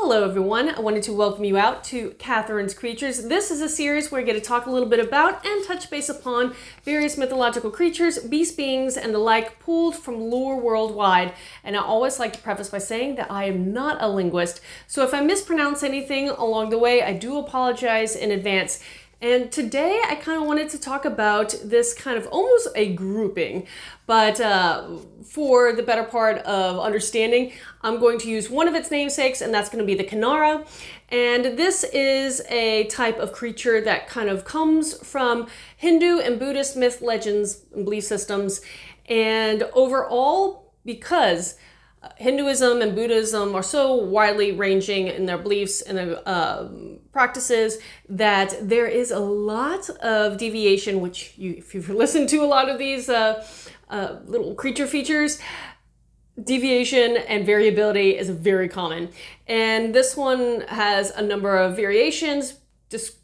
Hello everyone, I wanted to welcome you out to Katharine's Creatures. This is a series where I get to talk a little bit about and touch base upon various mythological creatures, beast beings, and the like pulled from lore worldwide. And I always like to preface by saying that I am not a linguist, so if I mispronounce anything along the way, I do apologize in advance. And today I kind of wanted to talk about this kind of almost a grouping, but for the better part of understanding, I'm going to use one of its namesakes, and that's going to be the Kinnara. And this is a type of creature that kind of comes from Hindu and Buddhist myth, legends, and belief systems. And overall, because Hinduism and Buddhism are so widely ranging in their beliefs and their practices that there is a lot of deviation, which if you've listened to a lot of these little creature features, deviation and variability is very common. And this one has a number of variations describing,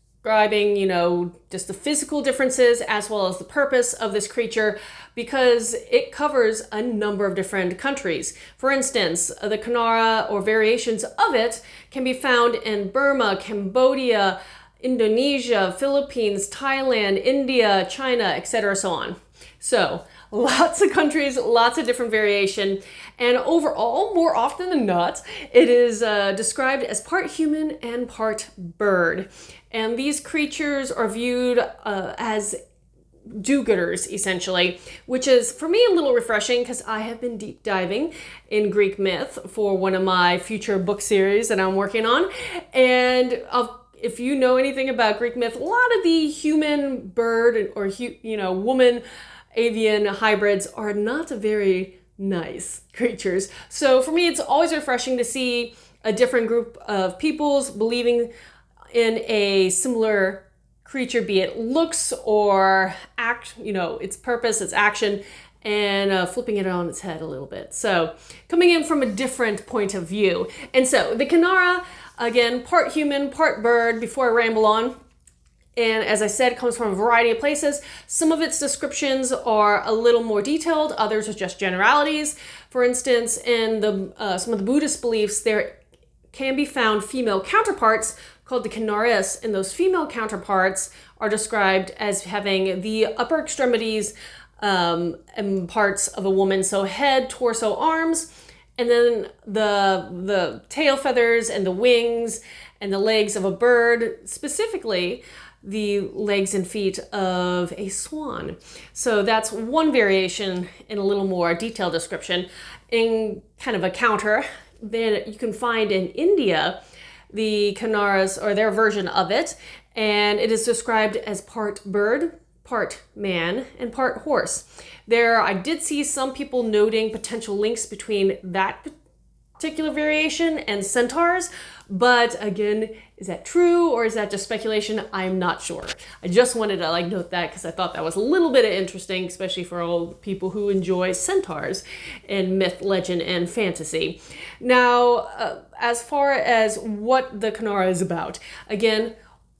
just the physical differences as well as the purpose of this creature, because it covers a number of different countries. For instance, the Kinnara or variations of it can be found in Burma, Cambodia, Indonesia, Philippines, Thailand, India, China, etc. so on. So lots of countries, lots of different variation, and overall, more often than not, it is described as part human and part bird. And these creatures are viewed as do-gooders, essentially, which is, for me, a little refreshing because I have been deep diving in Greek myth for one of my future book series that I'm working on. And if you know anything about Greek myth, a lot of the human bird or woman avian hybrids are not very nice creatures. So for me, it's always refreshing to see a different group of peoples believing in a similar creature, be it looks or act, its purpose, its action, and flipping it on its head a little bit. So coming in from a different point of view. And so the Kinnara, again, part human, part bird, before I ramble on. And as I said, comes from a variety of places. Some of its descriptions are a little more detailed, others are just generalities. For instance, in some of the Buddhist beliefs, there can be found female counterparts called the Kinnaras, and those female counterparts are described as having the upper extremities and parts of a woman, so head, torso, arms, and then the tail feathers and the wings and the legs of a bird, specifically the legs and feet of a swan. So that's one variation in a little more detailed description. In kind of a counter, then you can find in India the Kinnaras, or their version of it, and it is described as part bird, part man, and part horse. I did see some people noting potential links between that particular variation and centaurs, but again, is that true or is that just speculation? I'm not sure. I just wanted to note that because I thought that was a little bit interesting, especially for all people who enjoy centaurs in myth, legend, and fantasy. Now, as far as what the Kinnara is about, again,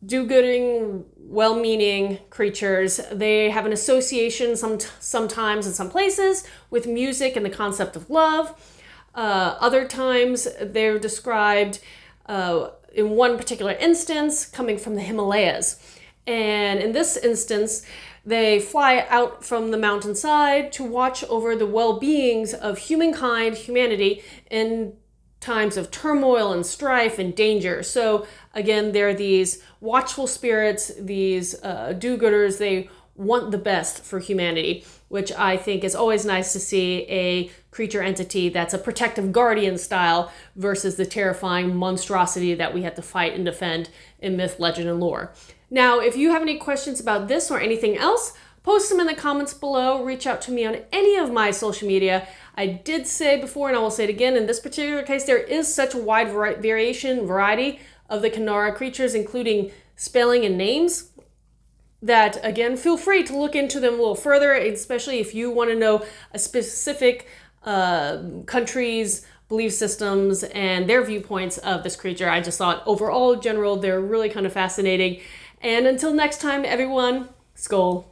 do-gooding, well-meaning creatures. They have an association sometimes in some places with music and the concept of love. Other times they're described in one particular instance coming from the Himalayas. And in this instance, they fly out from the mountainside to watch over the well-beings of humanity in times of turmoil and strife and danger. So again, they're these watchful spirits, these do-gooders. They want the best for humanity, which I think is always nice to see a creature entity that's a protective guardian style versus the terrifying monstrosity that we have to fight and defend in myth, legend, and lore. Now, if you have any questions about this or anything else, post them in the comments below. Reach out to me on any of my social media. I did say before, and I will say it again, in this particular case, there is such a wide variety of the Kinnara creatures, including spelling and names, that, again, feel free to look into them a little further, especially if you want to know a specific country's belief systems and their viewpoints of this creature. I just thought overall, general, they're really kind of fascinating. And until next time, everyone, Skål.